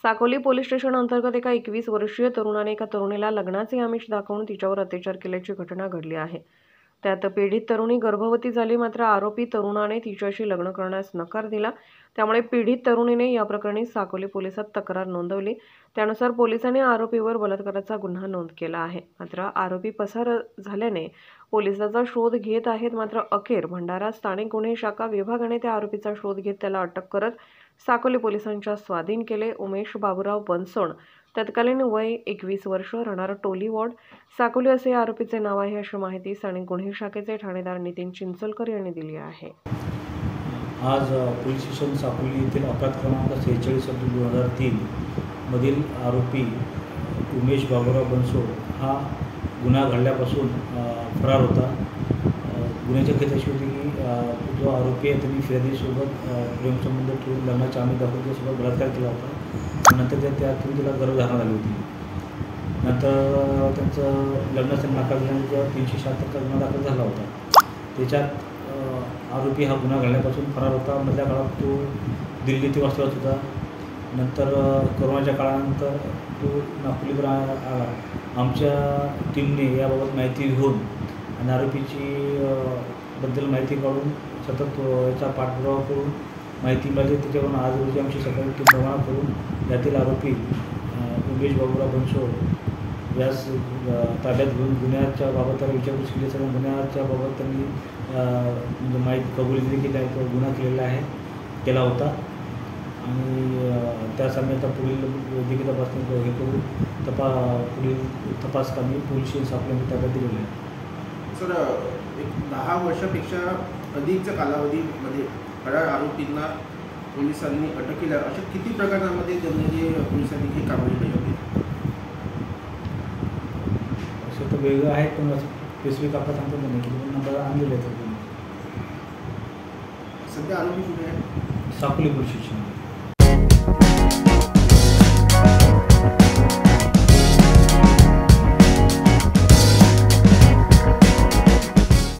Sakoli police station अंतर्गत एका 21 वर्षीय तरुणाने एका तरुणीला लग्नाचे आमिष दाखवून तिच्यावर अत्याचार केल्याची घटना घडली आहे। त्यात पीडित तरुणी गर्भवती झाली, मात्र आरोपी तरुणाने तिच्याशी लग्न करण्यास नकार दिला। त्यामुळे पीडित तरुणीने या प्रकरणी साकोली पोलिसात तक्रार नोंदवली। त्यानुसार पोलिसांनी आरोपीवर बलात्काराचा गुन्हा नोंद केला आहे। मात्र आरोपी पसार झाल्याने पोलिसांचा शोध घेत आहेत। मात्र अखेर भंडारा स्थानिक गुन्हे शाखा विभागाने त्या आरोपीचा शोध घेत त्याला अटक करत साकोली पोलिसांच्या स्वाधीन केले। उमेश बाबूराव बनसोड, तत्कालीन वय 21 वर्ष, राहणार टोली वॉर्ड, साकोली असे आरोपीचे नाव आहे, अशी माहिती स्थानिक गुन्हे शाखेचे ठाणेदार नितीन चिंचोलकर यांनी दिली आहे। आज पोलीस स्टेशन साकोली येथील अपराध क्रमांक 46/2003 मधील आरोपी उमेश बाबूराव बनसोड हा गुन्हा घडल्यापासून फरार होता। गुन्ह्याची खैत अशी होती की जो आरोपी आहे त्यांनी फिर्यादीसोबत प्रेमसंबंध ठेवून लग्नाचा आमिष दाखवून त्यासोबत बलात्कार केला होता। नंतर त्यातून तिला गर्भधारणा झाली होती। नंतर त्यांचं लग्नाचा नकार दिल्यानंतर 376 गुन्हा दाखल झाला होता। त्याच्यात आरोपी हा गुन्हा घडल्यापासून फरार होता। मधल्या काळात तो दिल्लीत वास्तव्यात होता। नंतर कोरोनाच्या काळानंतर तो नागपूरला आला। आमच्या टीमने याबाबत माहिती घेऊन आणि आरोपीची बद्दल माहिती काढून सतत याचा पाठपुरावा करून माहिती मिळाली। त्याच्यावरून आज रोजी आमची सकाळी टीम रवाना करून यातील आरोपी उमेश बाबूराव बनसोड यास ताब्यात घेऊन गुन्ह्याच्या बाबत त्याला विचारपूस केली। सगळ्या गुन्ह्याच्या बाबत त्यांनी म्हणजे माहिती कबूल दिली की काय गुन्हा केला होता आणि त्यासाठी आता पुढील वैद्यकीय तपासणी हे करून पुढील तपास कामी पोलीस आपल्या ताब्यात दिलेले आहे। सर, एक 10 वर्षापेक्षा अधिकच्या कालावधीमध्ये फरार आरोपींना पोलिसांनी अटक केल्या, अशा किती प्रकरणांमध्ये त्यांनी पोलिसांनी ही कारवाई केली होती? असं तर वेगळं आहे, पण स्पेसिफिक आपला सांगतो नाही की नंबर आणलेले आहेत। सध्या आरोपी कुठे आहे? Sakoli police station.